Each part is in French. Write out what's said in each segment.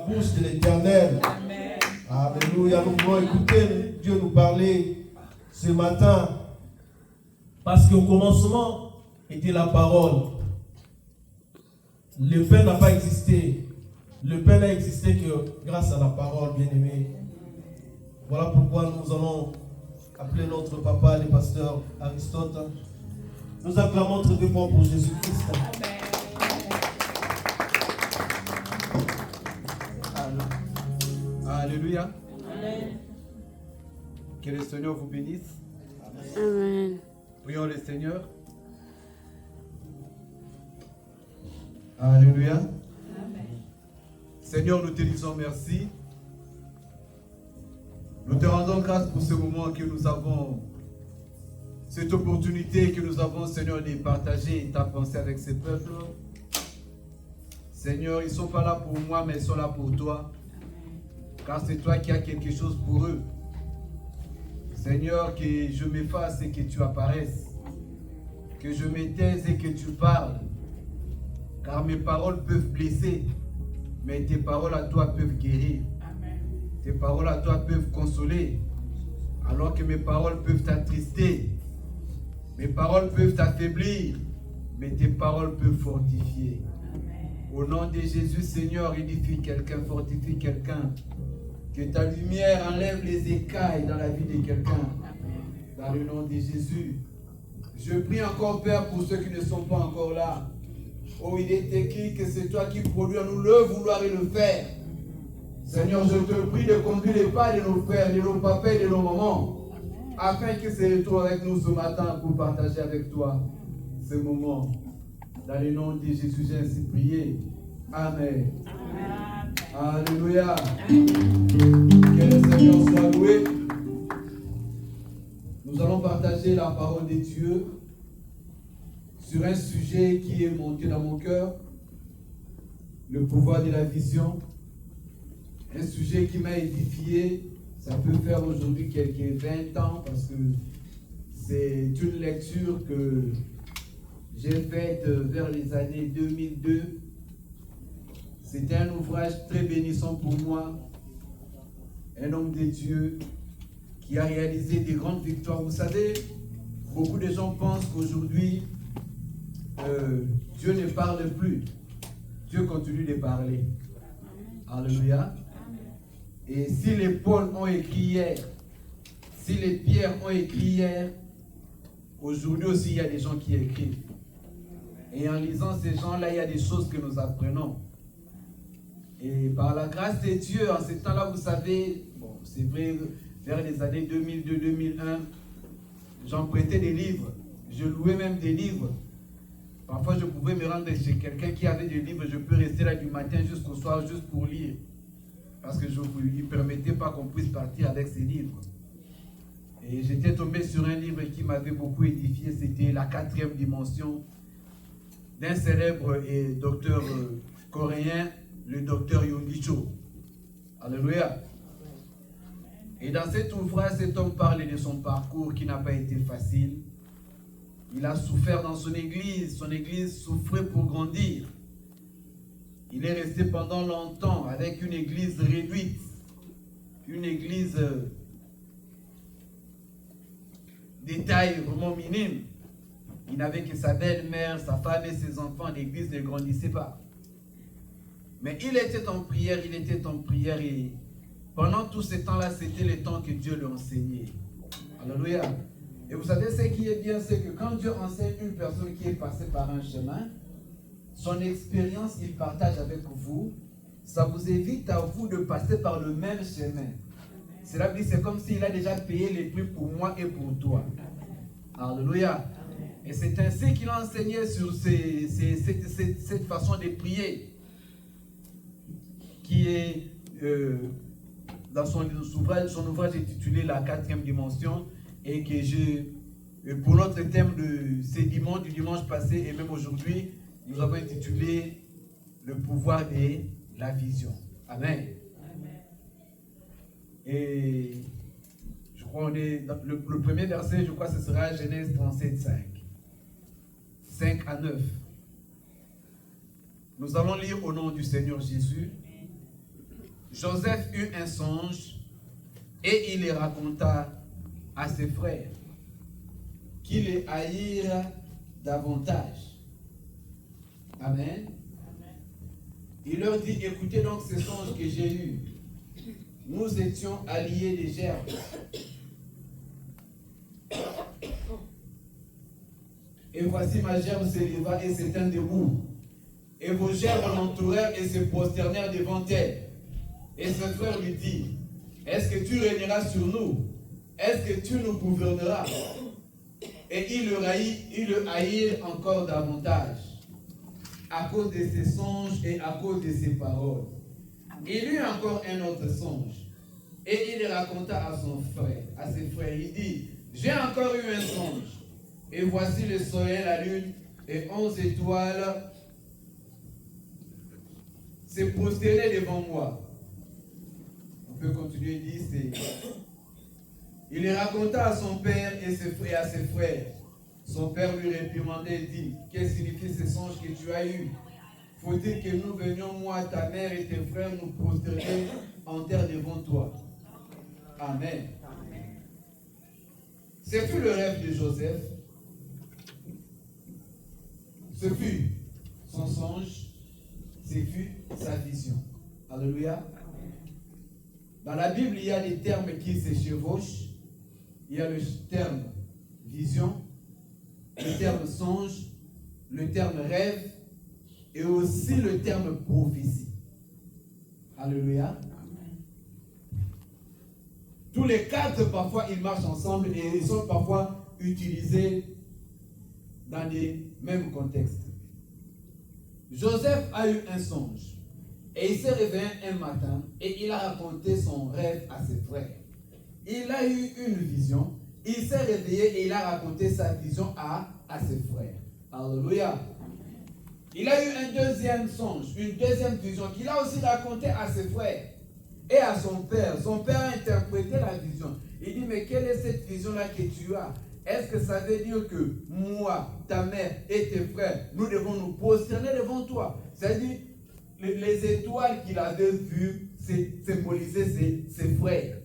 bouche de l'Éternel. Alléluia. Nous pouvons écouter Dieu nous parler ce matin. Parce qu'au commencement était la parole. Le Père n'a pas existé. Le Père n'a existé que grâce à la parole, bien-aimé. Voilà pourquoi nous allons appeler notre papa, le pasteur Aristote. Nous acclamons très fort pour Jésus-Christ. Alléluia. Amen. Que le Seigneur vous bénisse. Amen. Prions le Seigneur. Alléluia. Amen. Seigneur, nous te disons merci. Nous te rendons grâce pour ce moment que nous avons, cette opportunité que nous avons, Seigneur, de partager ta pensée avec ce peuple. Seigneur, ils ne sont pas là pour moi, mais ils sont là pour toi. Car c'est toi qui as quelque chose pour eux. Seigneur, que je m'efface et que tu apparaisses. Que je me taise et que tu parles. Car mes paroles peuvent blesser, mais tes paroles à toi peuvent guérir. Tes paroles à toi peuvent consoler, alors que mes paroles peuvent t'attrister. Mes paroles peuvent t'affaiblir, mais tes paroles peuvent fortifier. Au nom de Jésus, Seigneur, édifie quelqu'un, fortifie quelqu'un. Que ta lumière enlève les écailles dans la vie de quelqu'un. Dans le nom de Jésus. Je prie encore, Père, pour ceux qui ne sont pas encore là. Oh, il est écrit que c'est toi qui produis en nous le vouloir et le faire. Seigneur, je te prie de conduire les pas de nos frères, de nos papas et de nos mamans, afin qu'ils se retrouvent avec nous ce matin pour partager avec toi ce moment. Dans le nom de Jésus, j'ai ainsi prié. Amen. Alléluia. Que le Seigneur soit loué. Nous allons partager la parole de Dieu sur un sujet qui est monté dans mon cœur, le pouvoir de la vision. Un sujet qui m'a édifié. Ça peut faire aujourd'hui quelques 20 ans parce que c'est une lecture que j'ai faite vers les années 2002. C'était un ouvrage très bénissant pour moi. Un homme de Dieu qui a réalisé des grandes victoires. Vous savez, beaucoup de gens pensent qu'aujourd'hui, Dieu ne parle plus. Dieu continue de parler. Alléluia. Et si les Paul ont écrit hier, si les Pierre ont écrit hier, aujourd'hui aussi il y a des gens qui écrivent. Et en lisant ces gens-là, il y a des choses que nous apprenons. Et par la grâce de Dieu, en ce temps-là, vous savez, bon, c'est vrai, vers les années 2002-2001, j'empruntais des livres. Je louais même des livres. Parfois, je pouvais me rendre chez quelqu'un qui avait des livres. Je peux rester là du matin jusqu'au soir juste pour lire. Parce que je ne lui permettais pas qu'on puisse partir avec ces livres. Et j'étais tombé sur un livre qui m'avait beaucoup édifié. C'était La 4e dimension d'un célèbre docteur coréen, le docteur Yonggi Cho. Alléluia. Et dans cet ouvrage, cet homme parle de son parcours qui n'a pas été facile. Il a souffert dans son église souffrait pour grandir. Il est resté pendant longtemps avec une église réduite, une église de taille vraiment minime. Il n'avait que sa belle-mère, sa femme et ses enfants. L'église ne grandissait pas. Mais il était en prière et pendant tout ce temps-là, c'était le temps que Dieu lui enseignait. Alléluia. Et vous savez, ce qui est bien, c'est que quand Dieu enseigne une personne qui est passée par un chemin, son expérience, il partage avec vous. Ça vous évite à vous de passer par le même chemin. Cela dit, c'est comme s'il a déjà payé les prix pour moi et pour toi. Alléluia. Et c'est ainsi qu'il a enseigné sur cette façon de prier qui est dans son ouvrage intitulé La 4e dimension et que pour notre thème du dimanche passé et même aujourd'hui, nous avons intitulé Le pouvoir de la vision. Amen. Amen. Et je crois le premier verset, je crois que ce sera Genèse 37, 5 à 9. Nous allons lire au nom du Seigneur Jésus. Joseph eut un songe et il les raconta à ses frères, qui les haïrent davantage. Amen. Il leur dit, écoutez donc ces songes que j'ai eus. Nous étions alliés des gerbes. Et voici ma gerbe s'éleva et s'éteint debout. Et vos gerbes l'entourèrent et se prosternèrent devant elle. Et ses frères lui dit, est-ce que tu régneras sur nous? Est-ce que tu nous gouverneras? Et il le haïrent encore davantage, à cause de ses songes et à cause de ses paroles. Il eut encore un autre songe, et il le raconta à ses frères. Il dit, j'ai encore eu un songe, et voici le soleil, la lune, et 11 étoiles se prosternaient devant moi. On peut continuer, il dit, il le raconta à son père et à ses frères. Son père lui réprimandait et dit, que signifient ces songes que tu as eus? Faut-il que nous venions, moi, ta mère et tes frères, nous prosterner en terre devant toi? Amen. Ce fut le rêve de Joseph. Ce fut son songe. Ce fut sa vision. Alléluia. Dans la Bible, il y a des termes qui se chevauchent. Il y a le terme vision, le terme songe, le terme rêve et aussi le terme prophétie. Alléluia. Tous les quatre, parfois, ils marchent ensemble et ils sont parfois utilisés dans les mêmes contextes. Joseph a eu un songe et il s'est réveillé un matin et il a raconté son rêve à ses frères. Il a eu une vision, il s'est réveillé et il a raconté sa vision à ses frères. Alléluia. Il a eu un deuxième songe, une deuxième vision qu'il a aussi raconté à ses frères et à son père. Son père a interprété la vision. Il dit, mais quelle est cette vision-là que tu as? Est-ce que ça veut dire que moi, ta mère et tes frères, nous devons nous prosterner devant toi? C'est-à-dire, les étoiles qu'il avait vues symbolisaient ses frères.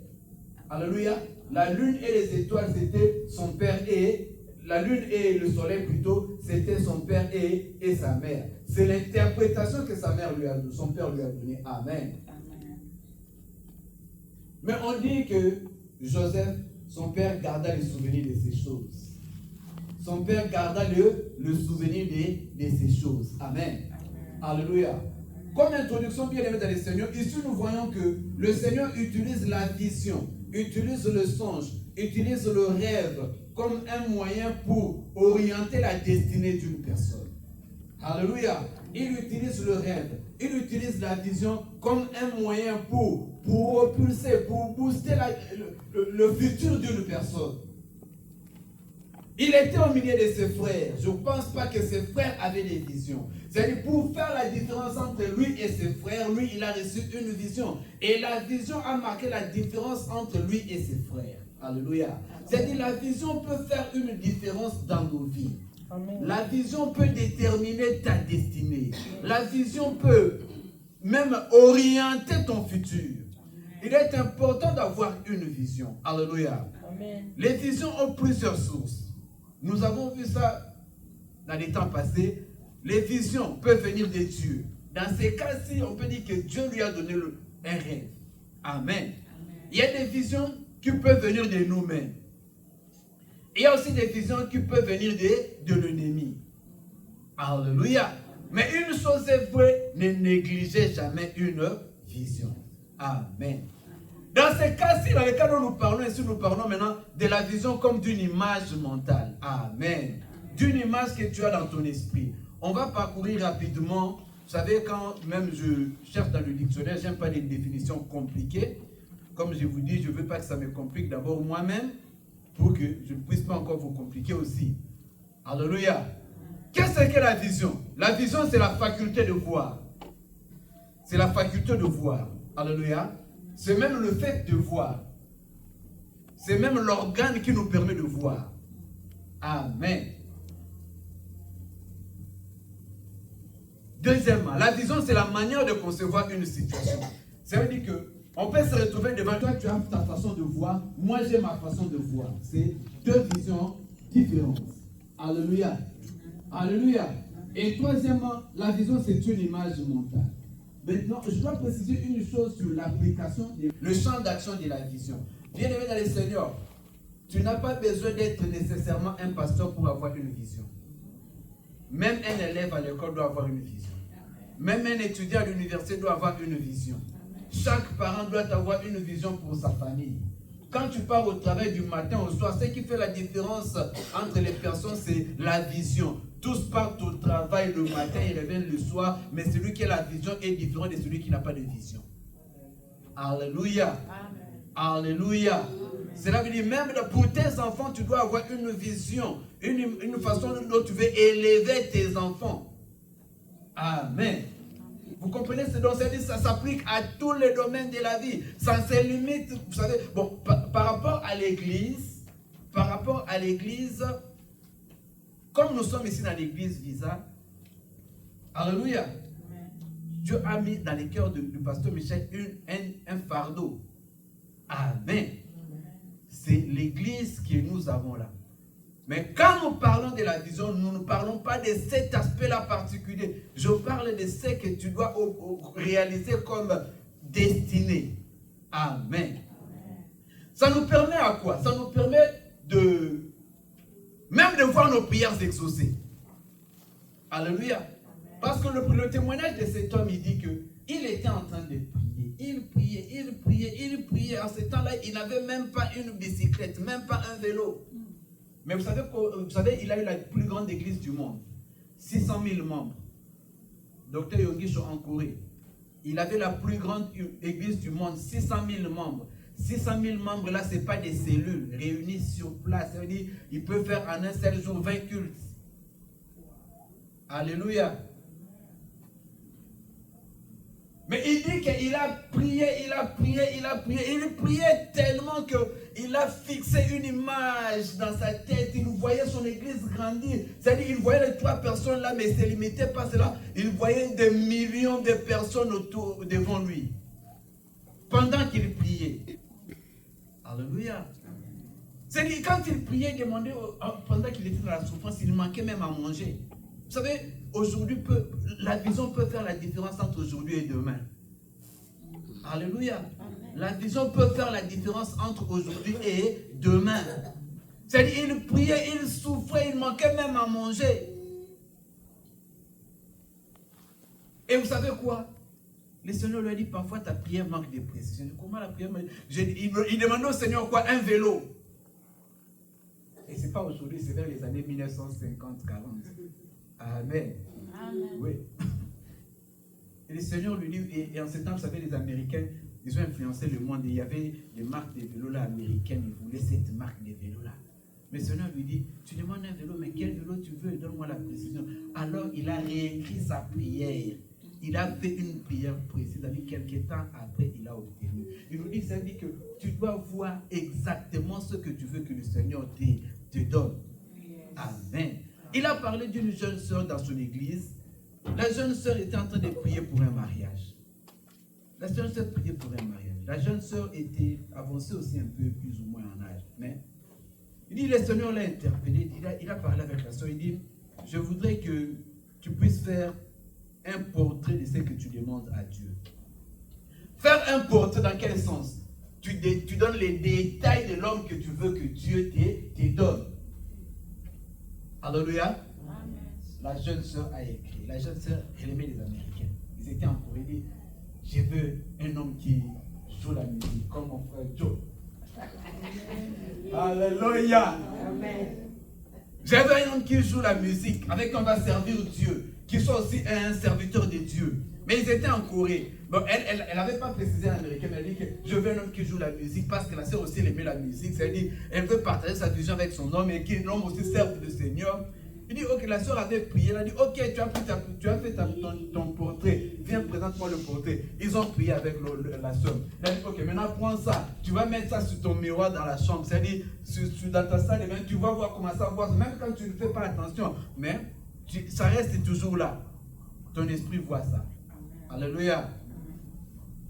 Alléluia. La lune et les étoiles, c'était son père et la lune et le soleil plutôt, c'était son père et sa mère. C'est l'interprétation que son père lui a donnée. Amen. Mais on dit que Joseph, son père garda le souvenir de ces choses. Son père garda le souvenir de ces choses. Amen. Alléluia. Comme introduction bien aimée dans le Seigneur, ici nous voyons que le Seigneur utilise la vision, utilise le songe, utilise le rêve comme un moyen pour orienter la destinée d'une personne. Alléluia. Il utilise le rêve, il utilise la vision comme un moyen pour propulser, pour booster le futur d'une personne. Il était au milieu de ses frères. Je ne pense pas que ses frères avaient des visions. C'est-à-dire, pour faire la différence entre lui et ses frères, lui, il a reçu une vision. Et la vision a marqué la différence entre lui et ses frères. Alléluia. C'est-à-dire, la vision peut faire une différence dans nos vies. Amen. La vision peut déterminer ta destinée. La vision peut même orienter ton futur. Il est important d'avoir une vision. Alléluia. Amen. Les visions ont plusieurs sources. Nous avons vu ça dans les temps passés. Les visions peuvent venir de Dieu. Dans ces cas-ci, on peut dire que Dieu lui a donné un rêve. Amen. Amen. Il y a des visions qui peuvent venir de nous-mêmes. Il y a aussi des visions qui peuvent venir de l'ennemi. Alléluia. Mais une chose est vraie, ne négligez jamais une vision. Amen. Dans ces cas-ci, dans les cas dont nous parlons ici, nous parlons maintenant de la vision comme d'une image mentale. Amen. D'une image que tu as dans ton esprit. On va parcourir rapidement. Vous savez, quand même je cherche dans le dictionnaire, je n'aime pas les définitions compliquées. Comme je vous dis, je ne veux pas que ça me complique d'abord moi-même, pour que je ne puisse pas encore vous compliquer aussi. Alléluia. Qu'est-ce que la vision? La vision, c'est la faculté de voir. C'est la faculté de voir. Alléluia. C'est même le fait de voir. C'est même l'organe qui nous permet de voir. Amen. Deuxièmement, la vision, c'est la manière de concevoir une situation. Ça veut dire que on peut se retrouver devant toi, tu as ta façon de voir, moi j'ai ma façon de voir. C'est deux visions différentes. Alléluia. Alléluia. Et troisièmement, la vision c'est une image mentale. Maintenant, je dois préciser une chose sur l'application, le champ d'action de la vision. Bien-aimé dans le Seigneur, tu n'as pas besoin d'être nécessairement un pasteur pour avoir une vision. Même un élève à l'école doit avoir une vision. Même un étudiant à l'université doit avoir une vision. Chaque parent doit avoir une vision pour sa famille. Quand tu pars au travail du matin au soir, ce qui fait la différence entre les personnes, c'est la vision. Tous partent au travail le matin, ils reviennent le soir, mais celui qui a la vision est différent de celui qui n'a pas de vision. Alléluia. Alléluia. Cela veut dire même pour tes enfants, tu dois avoir une vision, une façon dont tu veux élever tes enfants. Amen. Vous comprenez ce dont ça s'applique à tous les domaines de la vie. Ça se limite, vous savez, bon, par rapport à l'église, comme nous sommes ici dans l'église Visa, alléluia, Dieu a mis dans les cœurs du pasteur Michel un fardeau. Amen. C'est l'église que nous avons là. Mais quand nous parlons de la vision, nous ne parlons pas de cet aspect-là particulier. Je parle de ce que tu dois réaliser comme destinée. Amen. Ça nous permet à quoi? Ça nous permet même de voir nos prières exaucées. Alléluia. Parce que le témoignage de cet homme, il dit qu'il était en train de prier. Il priait. En ce temps-là, il n'avait même pas une bicyclette, même pas un vélo. Mais vous savez, il a eu la plus grande église du monde. 600 000 membres. Docteur Yongisho en Corée. Il avait la plus grande église du monde. 600 000 membres. 600 000 membres, là, ce n'est pas des cellules réunies sur place. Ça veut dire qu'il peut faire en un seul jour 20 cultes. Alléluia. Mais il dit qu'il a prié. Il priait tellement qu'il a fixé une image dans sa tête. Il voyait son église grandir. C'est-à-dire qu'il voyait les 3 personnes là, mais il ne se limitait pas à cela. Il voyait des millions de personnes devant lui. Pendant qu'il priait. Alléluia. C'est-à-dire quand il priait, il demandait, pendant qu'il était dans la souffrance, il manquait même à manger. Vous savez, aujourd'hui, la vision peut faire la différence entre aujourd'hui et demain. Alléluia. La vision peut faire la différence entre aujourd'hui et demain. C'est-à-dire, il priait, il souffrait, il manquait même à manger. Et vous savez quoi? Le Seigneur lui a dit, parfois ta prière manque de précision. Comment la prière manque? Il demandait au Seigneur quoi? Un vélo. Et ce n'est pas aujourd'hui, c'est vers les années 1950-40. Amen. Amen. Oui. Et le Seigneur lui dit, et en ce temps, vous savez, les Américains, ils ont influencé le monde. Et il y avait des marques de vélos là américaines. Ils voulaient cette marque de vélos là. Mais le Seigneur lui dit, tu demandes un vélo, mais quel vélo tu veux? Donne-moi la précision. Alors il a réécrit sa prière. Il a fait une prière précise. Avec quelques temps après, il a obtenu. Il nous dit, ça veut dire que tu dois voir exactement ce que tu veux que le Seigneur te donne. Amen. Il a parlé d'une jeune sœur dans son église. La jeune sœur était en train de prier pour un mariage. La jeune sœur priait pour un mariage. La jeune sœur était avancée aussi un peu plus ou moins en âge. Mais il dit, le Seigneur l'a interpellé. Il a parlé avec la sœur. Il dit, je voudrais que tu puisses faire un portrait de ce que tu demandes à Dieu. Faire un portrait dans quel sens? Tu donnes les détails de l'homme que tu veux que Dieu te donne. Alléluia. La jeune sœur a écrit. La jeune sœur, elle aimait les Américains. Ils étaient en Corée. Ils disent, je veux un homme qui joue la musique, comme mon frère Joe. Alléluia. Je veux un homme qui joue la musique, avec qui on va servir Dieu, qui soit aussi un serviteur de Dieu. Mais ils étaient en Corée. Bon, elle n'avait pas précisé en américain, mais elle dit que je veux un homme qui joue la musique parce que la sœur aussi elle aimait la musique. C'est-à-dire elle veut partager sa vision avec son homme et que l'homme aussi serve le Seigneur. Il dit, ok, la sœur avait prié, elle a dit, ok, tu as fait ton portrait, viens, présente-moi le portrait. Ils ont prié avec la sœur. Elle a dit, ok, maintenant prends ça, tu vas mettre ça sur ton miroir dans la chambre, c'est-à-dire dans ta salle de bain, tu vas voir comment ça va, même quand tu ne fais pas attention, mais ça reste toujours là. Ton esprit voit ça. Alléluia.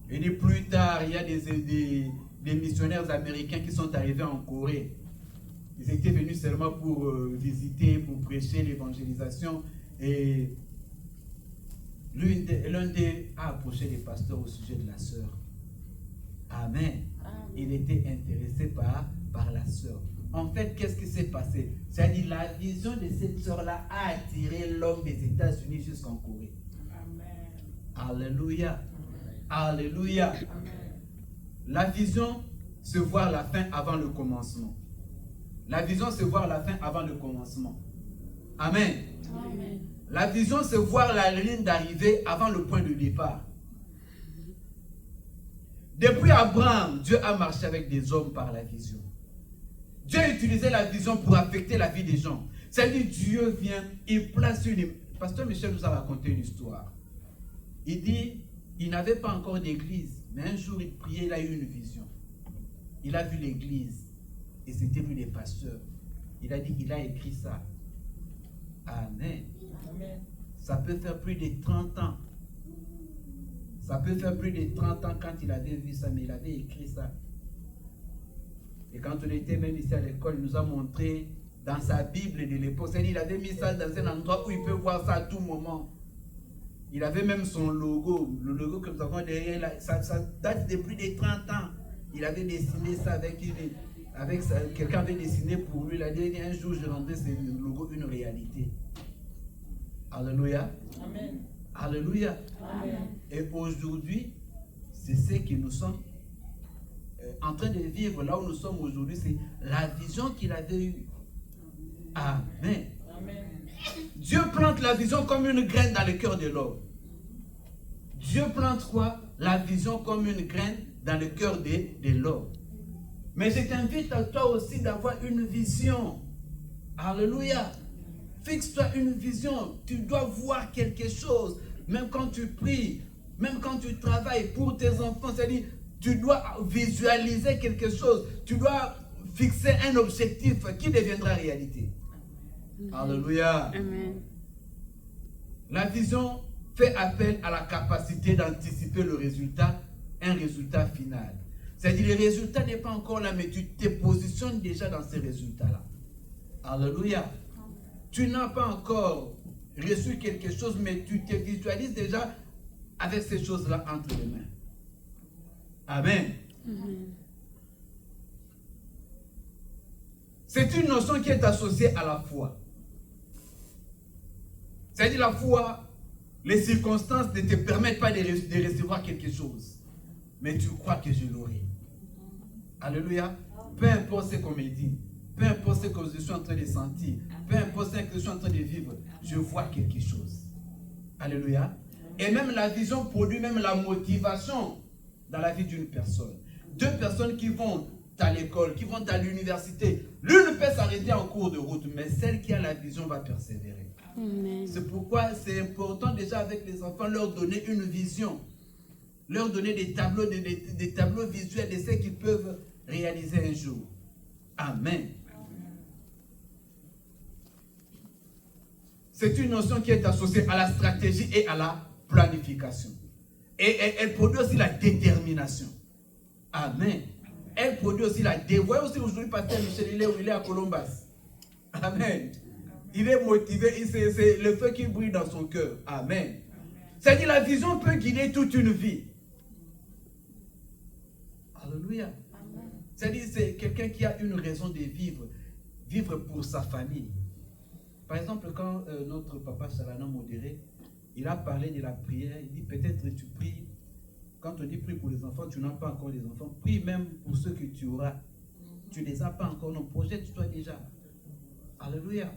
Et puis plus tard, il y a des missionnaires américains qui sont arrivés en Corée. Ils étaient venus seulement pour visiter, pour prêcher l'évangélisation. Et l'un d'eux a approché les pasteurs au sujet de la sœur. Amen. Il était intéressé par la sœur. En fait, qu'est-ce qui s'est passé? C'est-à-dire la vision de cette sœur-là a attiré l'homme des États-Unis jusqu'en Corée. Amen. Alléluia. Alléluia. Amen. La vision, c'est voir la fin avant le commencement. La vision, c'est voir la fin avant le commencement. Amen. Amen. La vision, c'est voir la ligne d'arrivée avant le point de départ. Depuis Abraham, Dieu a marché avec des hommes par la vision. Dieu a utilisé la vision pour affecter la vie des gens. C'est-à-dire, Dieu vient, il place une... Pasteur Michel nous a raconté une histoire. Il dit, il n'avait pas encore d'église, mais un jour il priait, il a eu une vision. Il a vu l'église, et c'était lui les pasteurs. Il a dit, il a écrit ça. Amen. Amen. Ça peut faire plus de 30 ans. Ça peut faire plus de 30 ans quand il avait vu ça, mais il avait écrit ça. Et quand on était même ici à l'école, il nous a montré dans sa Bible de l'époque. C'est-à-dire, il avait mis ça dans un endroit où il peut voir ça à tout moment. Il avait même son logo, le logo que nous avons derrière là, ça date de plus de 30 ans. Il avait dessiné ça avec quelqu'un avait dessiné pour lui. Il a dit, un jour, je rendais ce logo une réalité. Alléluia. Amen. Alléluia. Amen. Et aujourd'hui, c'est ce que nous sommes en train de vivre. Là où nous sommes aujourd'hui, c'est la vision qu'il avait eue. Amen. Amen. Dieu plante la vision comme une graine dans le cœur de l'homme. Dieu plante quoi? La vision comme une graine dans le cœur de l'homme. Mais je t'invite à toi aussi d'avoir une vision. Alléluia. Fixe-toi une vision. Tu dois voir quelque chose. Même quand tu pries, même quand tu travailles pour tes enfants, c'est-à-dire, tu dois visualiser quelque chose. Tu dois fixer un objectif qui deviendra réalité. Alléluia. Amen. La vision fait appel à la capacité d'anticiper le résultat, un résultat final. C'est-à-dire, le résultat n'est pas encore là, mais tu te positionnes déjà dans ces résultats-là. Alléluia. Tu n'as pas encore reçu quelque chose, mais tu te visualises déjà avec ces choses-là entre les mains. Amen. Amen. C'est une notion qui est associée à la foi. C'est-à-dire la foi, les circonstances ne te permettent pas de recevoir quelque chose. Mais tu crois que je l'aurai. Alléluia. Peu importe ce qu'on me dit, peu importe ce que je suis en train de sentir, peu importe ce que je suis en train de vivre, je vois quelque chose. Alléluia. Et même la vision produit même la motivation dans la vie d'une personne. Deux personnes qui vont à l'école, qui vont à l'université, l'une peut s'arrêter en cours de route, mais celle qui a la vision va persévérer. Amen. C'est pourquoi c'est important déjà avec les enfants, leur donner une vision, leur donner des tableaux, des tableaux visuels de ce qu'ils peuvent réaliser un jour. Amen. C'est une notion qui est associée à la stratégie et à la planification. Et elle produit aussi la détermination. Amen. Elle produit aussi la détermination. Vous voyez aussi aujourd'hui, Pasteur Michel, il est où? Il est à Columbus. Amen. Il est motivé, c'est le feu qui brille dans son cœur. Amen. C'est-à-dire la vision peut guider toute une vie. Alléluia. C'est-à-dire c'est quelqu'un qui a une raison de vivre. Vivre pour sa famille. Par exemple, quand notre papa Chalana Modéré, il a parlé de la prière, il dit peut-être tu pries, quand on dit prie pour les enfants, tu n'as pas encore les enfants, prie même pour ceux que tu auras. Tu ne les as pas encore, non, projette-toi déjà. Alléluia.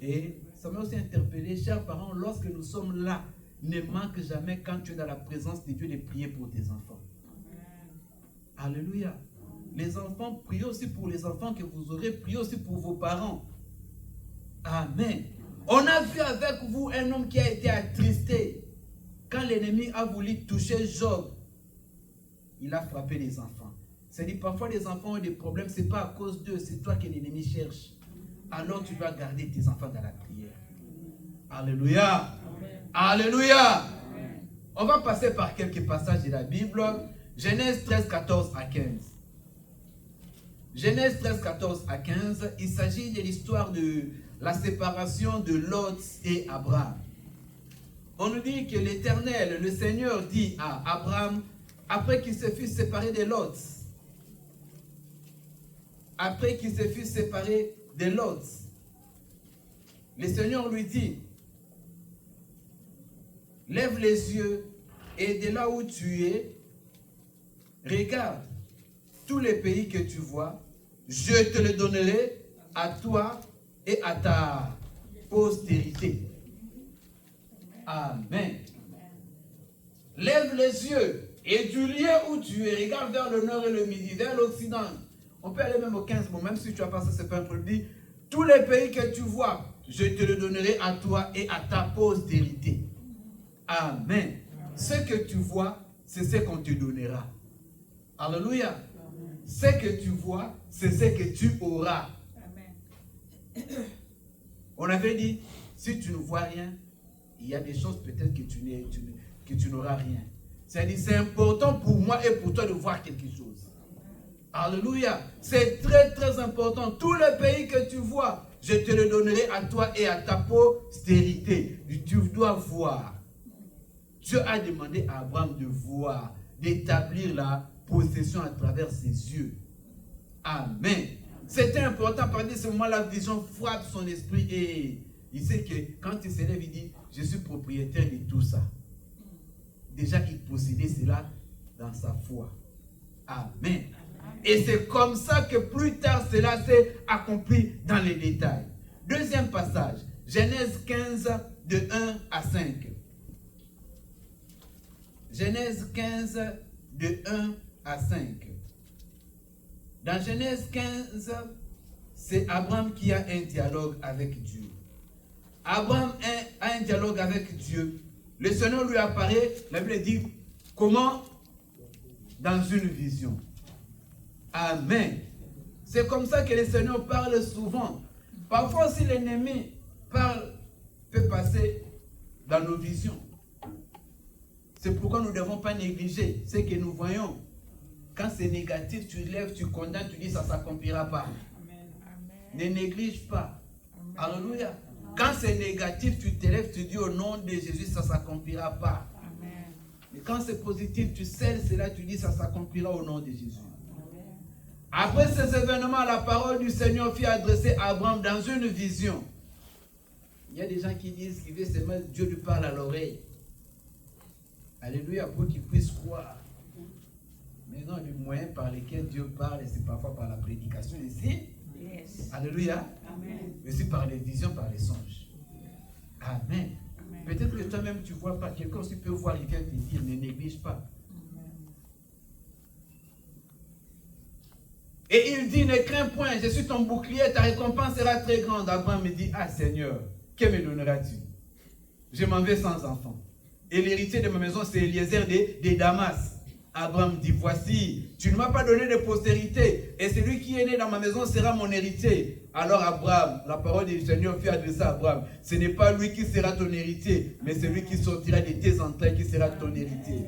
Et ça m'a aussi interpellé, chers parents, lorsque nous sommes là, ne manque jamais quand tu es dans la présence de Dieu de prier pour tes enfants. Alléluia. Les enfants, priez aussi pour les enfants que vous aurez, priez aussi pour vos parents. Amen. On a vu avec vous un homme qui a été attristé quand l'ennemi a voulu toucher Job. Il a frappé les enfants. C'est-à-dire parfois les enfants ont des problèmes, ce n'est pas à cause d'eux, c'est toi que l'ennemi cherche. Alors tu dois garder tes enfants dans la prière. Alléluia. Amen. Alléluia. Amen. On va passer par quelques passages de la Bible. Genèse 13, 14 à 15. Genèse 13, 14 à 15, il s'agit de l'histoire de la séparation de Lot et Abraham. On nous dit que l'Éternel, le Seigneur, dit à Abraham, après qu'il se fût séparé de Lot, le Seigneur lui dit, lève les yeux et de là où tu es, regarde tous les pays que tu vois, je te les donnerai à toi et à ta postérité. Amen. Lève les yeux et du lieu où tu es, regarde vers le nord et le midi, vers l'occident. On peut aller même au 15, bon, même si tu as passé, c'est pas un problème. Tous les pays que tu vois, je te les donnerai à toi et à ta postérité. Amen. Ce que tu vois, c'est ce qu'on te donnera. Alléluia. Ce que tu vois, c'est ce que tu auras. Amen. On avait dit, si tu ne vois rien, il y a des choses peut-être que tu n'auras rien. C'est-à-dire, c'est important pour moi et pour toi de voir quelque chose. Alléluia. C'est très très important. Tous les pays que tu vois, je te les donnerai à toi et à ta postérité. Tu dois voir. Dieu a demandé à Abraham de voir, d'établir la possession à travers ses yeux. Amen. C'était important parce que ce moment la vision frappe son esprit et il sait que quand il s'élève, il dit, je suis propriétaire de tout ça. Déjà, il possédait cela dans sa foi. Amen. Et c'est comme ça que plus tard, cela s'est accompli dans les détails. Deuxième passage, Genèse 15, de 1 à 5. Genèse 15, de 1 à 5. Dans Genèse 15, c'est Abraham qui a un dialogue avec Dieu. Abraham a un dialogue avec Dieu. Le Seigneur lui apparaît, la Bible dit, comment? Dans une vision. Amen. C'est comme ça que le Seigneur parle souvent. Parfois aussi l'ennemi peut passer dans nos visions. C'est pourquoi nous ne devons pas négliger ce que nous voyons. Quand c'est négatif, tu lèves, tu condamnes, tu dis ça ne s'accomplira pas. Ne néglige pas. Amen. Alléluia. Quand c'est négatif, tu te lèves, tu dis au nom de Jésus, ça ne s'accomplira pas. Amen. Mais quand c'est positif, tu scelles cela, tu dis ça s'accomplira au nom de Jésus. Amen. Après ces événements, la parole du Seigneur fut adressée à Abraham dans une vision. Il y a des gens qui disent qu'il veut seulement Dieu lui parle à l'oreille. Alléluia, pour qu'ils puissent croire. Mais non, le moyen par lequel Dieu parle, c'est parfois par la prédication ici. Yes. Alléluia. Amen. Mais c'est par les visions, par les songes. Amen. Amen. Peut-être que toi-même tu ne vois pas. Quelqu'un aussi peut voir, il vient te dire, ne néglige pas. Amen. Et il dit, ne crains point, je suis ton bouclier, ta récompense sera très grande. Abraham me dit, ah Seigneur, que me donneras-tu? Je m'en vais sans enfant. Et l'héritier de ma maison, c'est Eliezer de Damas. Abraham dit, voici, tu ne m'as pas donné de postérité, et celui qui est né dans ma maison sera mon héritier. Alors Abraham, la parole du Seigneur fut adressée à Abraham. Ce n'est pas lui qui sera ton héritier, mais celui qui sortira de tes entrailles qui sera ton héritier.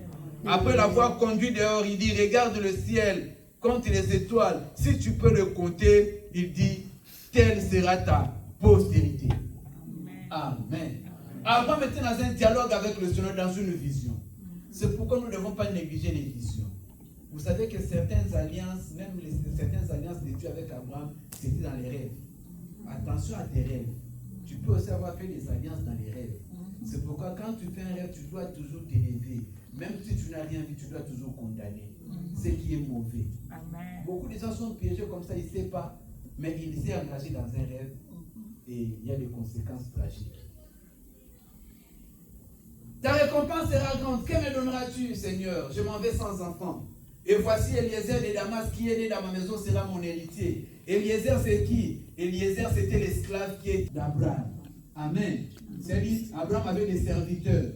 Après l'avoir conduit dehors, il dit, regarde le ciel, compte les étoiles. Si tu peux le compter, il dit, telle sera ta postérité. Amen. Abraham était dans un dialogue avec le Seigneur dans une vision. C'est pourquoi nous ne devons pas négliger les visions. Vous savez que certaines alliances, même certaines alliances de Dieu avec Abraham, c'était dans les rêves. Attention à tes rêves. Tu peux aussi avoir fait des alliances dans les rêves. C'est pourquoi quand tu fais un rêve, tu dois toujours t'élever. Même si tu n'as rien vu, tu dois toujours condamner ce qui est mauvais. Amen. Beaucoup de gens sont piégés comme ça, ils ne savent pas, mais ils s'est engagé dans un rêve et il y a des conséquences tragiques. Ta récompense sera grande. Que me donneras-tu, Seigneur? Je m'en vais sans enfant. Et voici Eliezer de Damas qui est né dans ma maison sera mon héritier. Eliezer, c'est qui? Eliezer, c'était l'esclave qui est d'Abraham. Amen. C'est-à-dire, Abraham avait des serviteurs.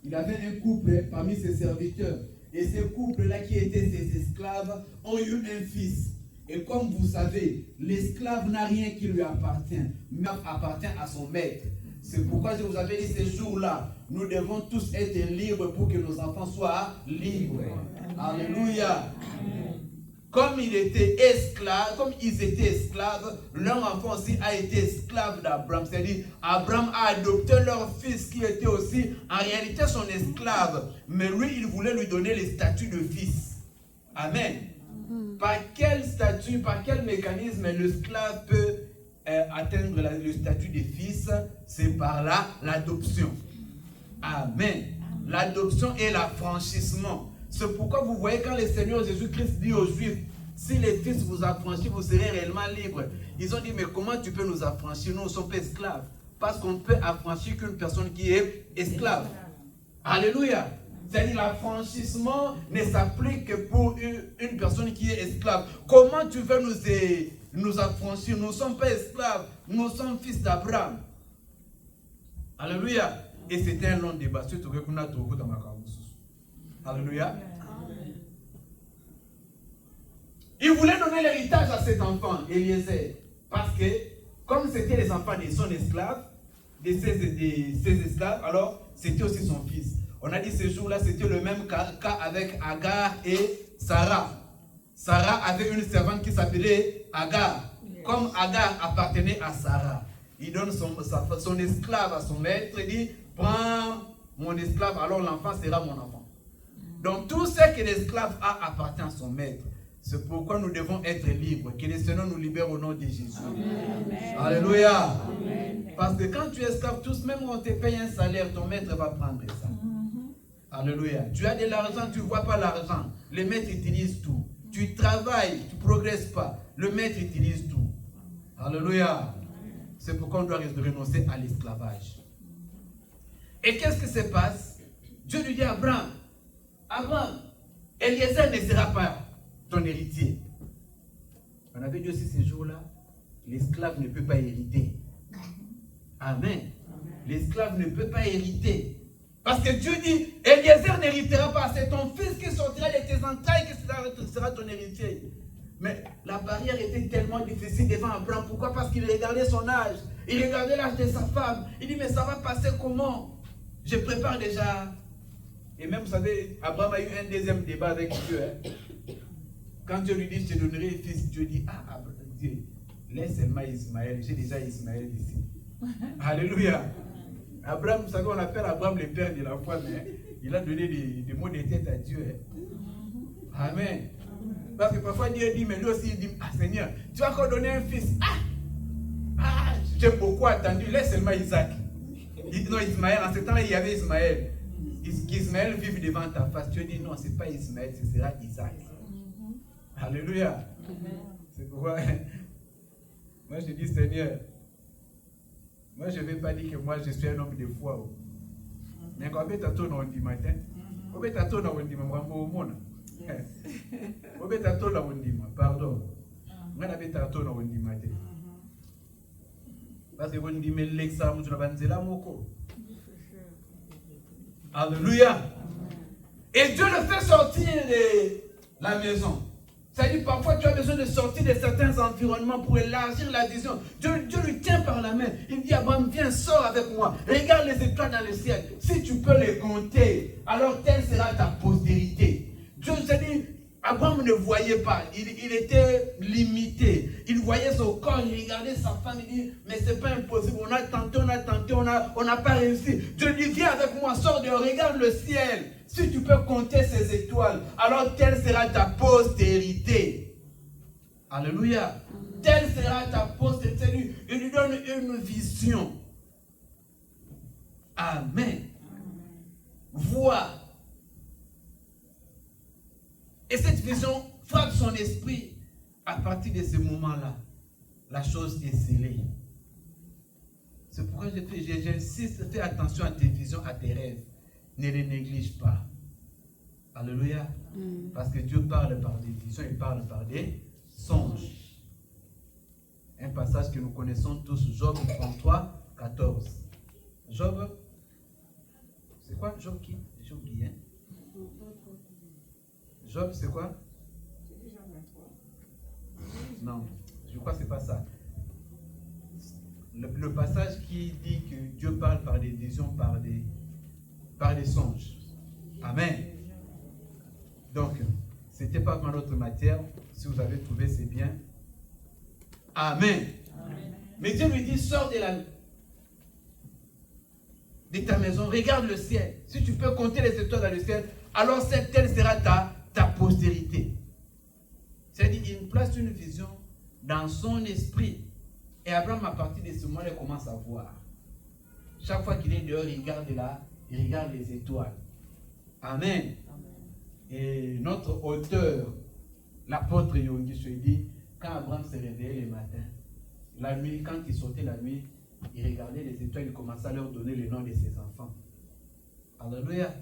Il avait un couple parmi ses serviteurs. Et ces couples-là qui étaient ses esclaves ont eu un fils. Et comme vous savez, l'esclave n'a rien qui lui appartient, mais appartient à son maître. C'est pourquoi je vous avais dit ces jours-là, nous devons tous être libres pour que nos enfants soient libres. Alléluia. Comme ils étaient esclaves, leur enfant aussi a été esclave d'Abraham. C'est-à-dire, Abraham a adopté leur fils qui était aussi, en réalité, son esclave. Mais lui, il voulait lui donner le statut de fils. Amen. Par quel statut, par quel mécanisme l'esclave peut atteindre le statut de fils? C'est par l'adoption. Amen. L'adoption et l'affranchissement. C'est pourquoi vous voyez quand le Seigneur Jésus-Christ dit aux Juifs, si les fils vous affranchissent, vous serez réellement libres. Ils ont dit, mais comment tu peux nous affranchir? Nous ne sommes pas esclaves. Parce qu'on ne peut affranchir qu'une personne qui est esclave. Alléluia. C'est-à-dire l'affranchissement ne s'applique que pour une personne qui est esclave. Comment tu veux nous affranchir? Nous ne sommes pas esclaves. Nous sommes fils d'Abraham. Alléluia. Et c'était un long débat. Alléluia. Il voulait donner l'héritage à cet enfant, Eliezer. Parce que, comme c'était les enfants de son esclave, de ses esclaves, alors c'était aussi son fils. On a dit ce jour-là, c'était le même cas avec Agar et Sarah. Sarah avait une servante qui s'appelait Agar. Comme Agar appartenait à Sarah, il donne son esclave à son maître. Il dit, prends mon esclave, alors l'enfant sera mon enfant. Donc tout ce que l'esclave a appartient à son maître. C'est pourquoi nous devons être libres. Que le Seigneur nous libère au nom de Jésus. Amen. Alléluia. Amen. Parce que quand tu es esclave, tous, même quand on te paye un salaire, ton maître va prendre ça. Alléluia. Tu as de l'argent, tu ne vois pas l'argent. Le maître utilise tout. Tu travailles, tu ne progresses pas. Le maître utilise tout. Alléluia. C'est pourquoi on doit renoncer à l'esclavage. Et qu'est-ce qui se passe? Dieu lui dit à Abraham, Eliezer ne sera pas ton héritier. On avait dit aussi ces jours-là, l'esclave ne peut pas hériter. Amen. L'esclave ne peut pas hériter. Parce que Dieu dit, Eliezer n'héritera pas. C'est ton fils qui sortira de tes entrailles qui sera ton héritier. Mais la barrière était tellement difficile devant Abraham. Pourquoi? Parce qu'il regardait son âge. Il regardait l'âge de sa femme. Il dit, mais ça va passer comment? Je prépare déjà. Et même, vous savez, Abraham a eu un deuxième débat avec Dieu. Quand Dieu lui dit, je te donnerai un fils, Dieu dit, Dieu, laisse seulement Ismaël. J'ai déjà Ismaël ici. Alléluia. Abraham, vous savez, on appelle Abraham le père de la foi, mais il a donné des mots de tête à Dieu. Amen. Parce que parfois Dieu dit, mais lui aussi il dit, Seigneur, tu vas encore donner un fils. J'ai beaucoup attendu, laisse seulement Isaac. Non, Ismaël, en ce temps-là, il y avait Ismaël. Qu'Ismaël vive devant ta face. Dieu dit, non, ce n'est pas Ismaël, ce sera Isaac. Alléluia. C'est pourquoi, moi je dis, Seigneur, moi je ne vais pas dire que moi je suis un homme de foi. Mais quand tu as ton nom du matin, quand tu as ton nom du matin, pardon. Moi je ton nom du matin. Parce que vous dites, mais l'examen, tu n'as pas moko. Alléluia. Et Dieu le fait sortir de la maison. C'est-à-dire, parfois, tu as besoin de sortir de certains environnements pour élargir la vision. Dieu lui tient par la main. Il dit, Abraham, viens, sors avec moi. Regarde les étoiles dans le ciel. Si tu peux les compter, alors telle sera ta postérité. Dieu s'est dit, Abraham ne voyait pas. Il était limité. Il voyait son corps, il regardait sa femme, il dit, mais ce n'est pas impossible. On a tenté, on n'a pas réussi. Dieu dit, viens avec moi, sors dehors, regarde le ciel. Si tu peux compter ces étoiles, alors telle sera ta postérité. Alléluia. Telle sera ta postérité. Il lui donne une vision. Amen. Vois. Et cette vision frappe son esprit. À partir de ce moment-là, la chose est scellée. C'est pourquoi j'insiste, fais attention à tes visions, à tes rêves. Ne les néglige pas. Alléluia. Parce que Dieu parle par des visions, il parle par des songes. Un passage que nous connaissons tous, Job 33, 14. Job, c'est quoi Job qui? J'ai oublié. Hein? Job, c'est quoi? Non, je crois que ce n'est pas ça. Le passage qui dit que Dieu parle par des visions, par des par les songes. Amen. Donc, ce n'était pas vraiment notre matière. Si vous avez trouvé, c'est bien. Amen. Amen. Mais Dieu lui dit, sors de ta maison, regarde le ciel. Si tu peux compter les étoiles dans le ciel, alors telle sera ta postérité. C'est-à-dire, il place une vision dans son esprit. Et Abraham, à partir de ce moment, il commence à voir. Chaque fois qu'il est dehors, il regarde les étoiles. Amen. Et notre auteur, l'apôtre Yonggi dit, quand Abraham se réveillait le matin, la nuit, quand il sortait la nuit, il regardait les étoiles, il commençait à leur donner le nom de ses enfants. Alléluia.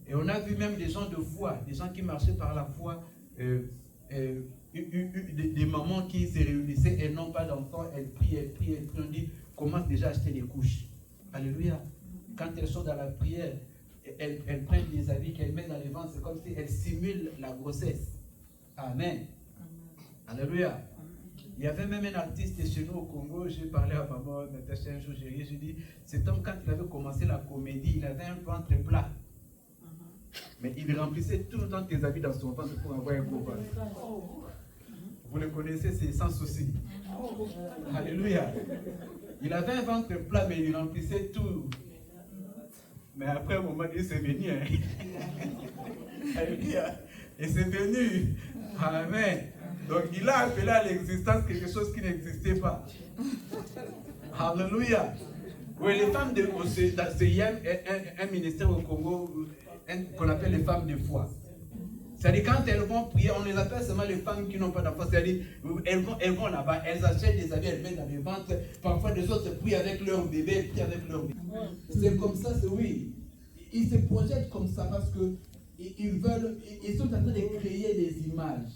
Et on a vu même des gens de foi, des gens qui marchaient par la foi, des mamans qui se réunissaient et n'ont pas d'enfants, elles prient, on dit, commencent déjà à acheter des couches. Alléluia. Quand elles sont dans la prière, elles prennent des habits qu'elles mettent dans les ventres, c'est comme si elles simulent la grossesse. Amen. Alléluia. Il y avait même un artiste chez nous au Congo, j'ai parlé à maman Natacha un jour, j'ai dit, cet homme, quand il avait commencé la comédie, il avait un ventre plat. Mais il remplissait tout le temps tes habits dans son ventre pour avoir un gros ventre. Vous le connaissez, c'est sans souci. Alléluia. Il avait un ventre plat, mais il remplissait tout. Mais après un moment, il s'est venu. Alléluia. Et c'est venu. Amen. Donc il a appelé à l'existence quelque chose qui n'existait pas. Alléluia. Oui, les femmes de il y a un ministère au Congo qu'on appelle les femmes de foi. C'est-à-dire quand elles vont prier, on les appelle seulement les femmes qui n'ont pas d'enfants. C'est-à-dire elles vont là-bas, elles achètent des habits, elles mettent dans les ventres. Parfois des autres prient avec leur bébé, elles prient avec leur bébé. C'est comme ça, c'est oui. Ils se projettent comme ça parce que ils sont en train de créer des images.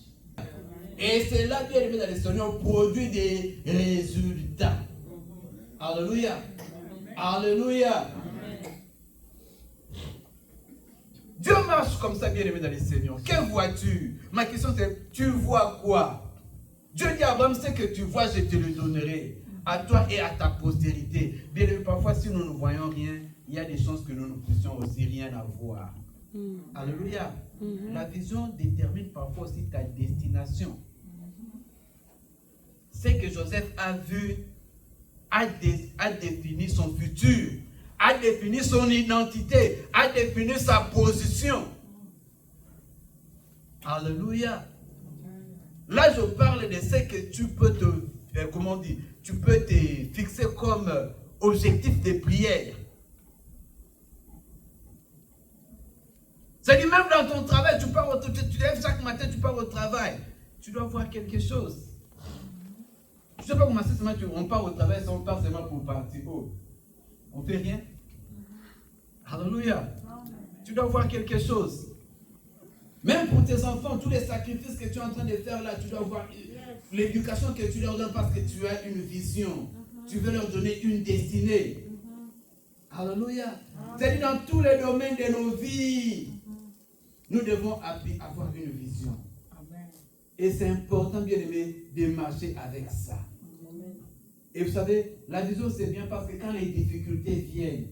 Et c'est là, bien aimé dans le Seigneur, produit des résultats. Alléluia. Alléluia. Dieu marche comme ça, bien aimé dans le Seigneur. Que vois-tu? Ma question c'est, tu vois quoi? Dieu dit à Abraham, ce que tu vois, je te le donnerai. À toi et à ta postérité. Bien aimé, parfois, si nous ne voyons rien, il y a des chances que nous ne puissions aussi rien à voir. Alléluia. La vision détermine parfois aussi ta destination. Ce que Joseph a vu a défini son futur, a défini son identité, a défini sa position. Alléluia. Là, je parle de ce que tu peux tu peux te fixer comme objectif de prière. C'est-à-dire même dans ton travail, tu lèves chaque matin, tu pars au travail. Tu dois voir quelque chose. Je ne sais pas comment c'est seulement on part au travail, on part seulement pour partir. Oh, on ne fait rien. Alléluia. Tu dois voir quelque chose. Même pour tes enfants, tous les sacrifices que tu es en train de faire là, tu dois voir l'éducation que tu leur donnes parce que tu as une vision. Tu veux leur donner une destinée. Alléluia. C'est-à-dire dans tous les domaines de nos vies, nous devons avoir une vision. Et c'est important, bien aimé, de marcher avec ça. Et vous savez, la vision c'est bien parce que quand les difficultés viennent,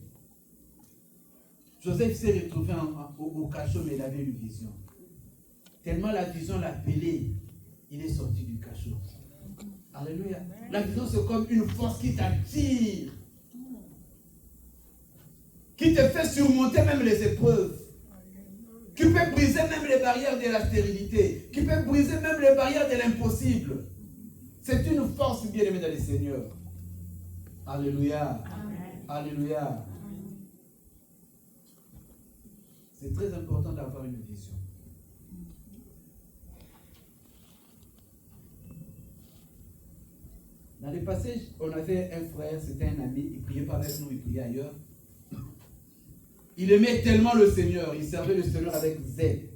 Joseph s'est retrouvé au cachot, mais il avait une vision. Tellement la vision l'appelait, il est sorti du cachot. Alléluia. La vision c'est comme une force qui t'attire, qui te fait surmonter même les épreuves, qui peut briser même les barrières de la stérilité, qui peut briser même les barrières de l'impossible. C'est une force bien aimée dans le Seigneur. Alléluia. Amen. Alléluia. C'est très important d'avoir une vision. Dans les passages, on avait un frère, c'était un ami, il ne priait pas avec nous, il priait ailleurs. Il aimait tellement le Seigneur, il servait le Seigneur avec zèle.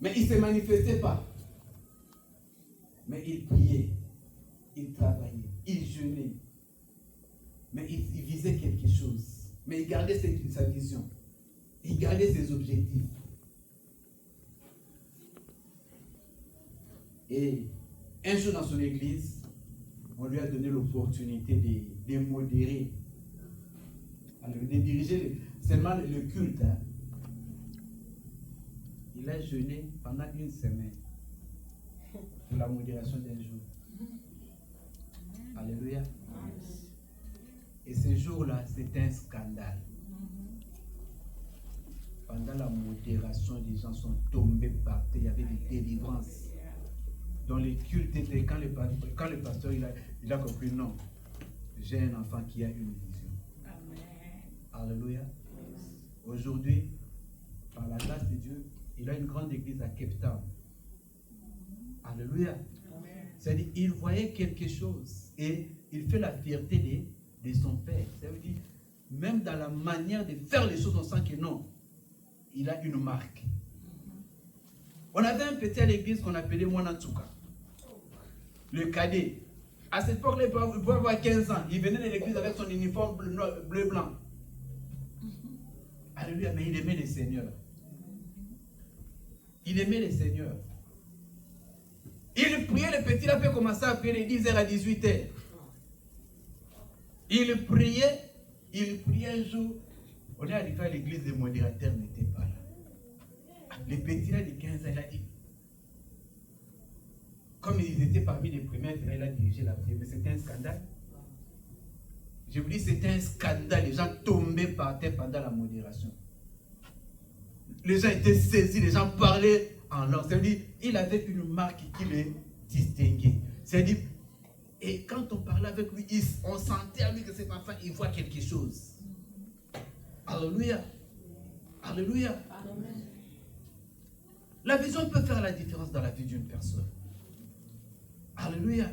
Mais il ne se manifestait pas. Mais il priait, il travaillait, il jeûnait. Mais il visait quelque chose. Mais il gardait sa vision. Il gardait ses objectifs. Et un jour dans son église, on lui a donné l'opportunité de modérer Alors, de diriger seulement le culte. Hein. Il a jeûné pendant une semaine pour la modération d'un jour. Alléluia. Et ce jour-là, c'est un scandale. Pendant la modération, les gens sont tombés par terre. Il y avait des délivrances. Dans les cultes, quand le pasteur il a compris, non, j'ai un enfant qui a une vision. Alléluia. Aujourd'hui, par la grâce de Dieu, il a une grande église à Cape Town. Alléluia. C'est-à-dire, il voyait quelque chose et il fait la fierté de son père. Ça veut dire, même dans la manière de faire les choses, on sent que non, il a une marque. On avait un petit à l'église qu'on appelait Mwanatsuka, le cadet. À cette époque-là, il pouvait avoir 15 ans. Il venait de l'église avec son uniforme bleu-blanc. Alléluia, mais il aimait le Seigneur. Il aimait le Seigneur. Il priait, le petit, il a pu commencer à prier de 10h à 18h. Il priait un jour. On est arrivé à l'église, le modérateur n'était pas là. Le petit là de 15 ans, il a dit. Comme ils étaient parmi les premiers, il a dirigé la prière. Mais c'était un scandale. Je vous dis, c'était un scandale. Les gens tombaient par terre pendant la modération. Les gens étaient saisis, les gens parlaient en langue. C'est-à-dire, il avait une marque qui le distinguait. C'est-à-dire, et quand on parlait avec lui, on sentait à lui que cet enfant, il voit quelque chose. Alléluia. Alléluia. La vision peut faire la différence dans la vie d'une personne. Alléluia.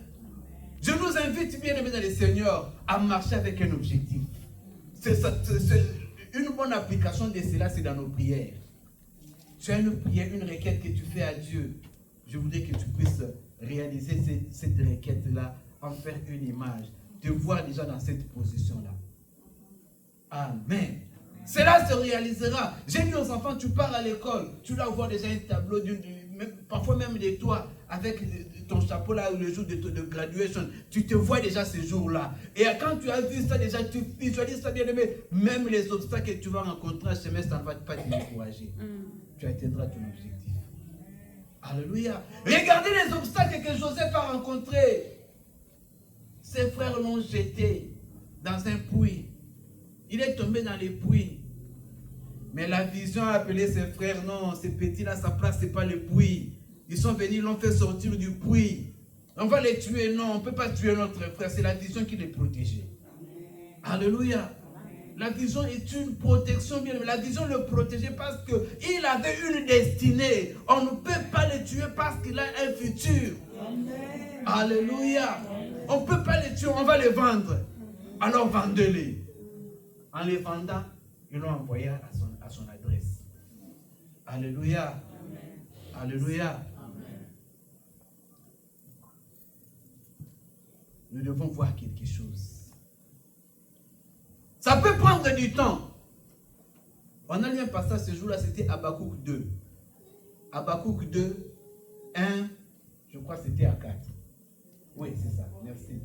Je nous invite, bien aimés dans le Seigneur, à marcher avec un objectif. Une bonne application de cela, c'est dans nos prières. Tu as une prière, une requête que tu fais à Dieu. Je voudrais que tu puisses réaliser cette requête-là, en faire une image, te voir déjà dans cette position-là. Amen. Cela se réalisera. J'ai dit aux enfants, tu pars à l'école, tu dois voir déjà un tableau, parfois même de toi, avec ton chapeau là, le jour de graduation, tu te vois déjà ce jour-là. Et quand tu as vu ça déjà, tu visualises ça bien aimé, même les obstacles que tu vas rencontrer à ce semestre, ça ne va pas te décourager. Tu atteindras ton objectif. Alléluia. Regardez les obstacles que Joseph a rencontrés. Ses frères l'ont jeté dans un puits. Il est tombé dans les puits. Mais la vision a appelé ses frères, non, ces petits-là, sa place, ce n'est pas le puits. Ils sont venus, ils l'ont fait sortir du puits. On va les tuer, non, on ne peut pas tuer notre frère. C'est la vision qui les protégeait. Alléluia. La vision est une protection, bien. La vision le protégeait parce qu'il avait une destinée. On ne peut pas le tuer parce qu'il a un futur. Amen. Alléluia. On ne peut pas les tuer, on va les vendre. Alors vendez-les. En les vendant, ils l'ont envoyé à son adresse. Alléluia. Amen. Alléluia. Amen. Nous devons voir quelque chose. Ça peut prendre du temps. On a lu un passage ce jour-là, c'était Habakkuk 2. Habakkuk 2, 1, je crois que c'était à 4. Oui, c'est ça, merci.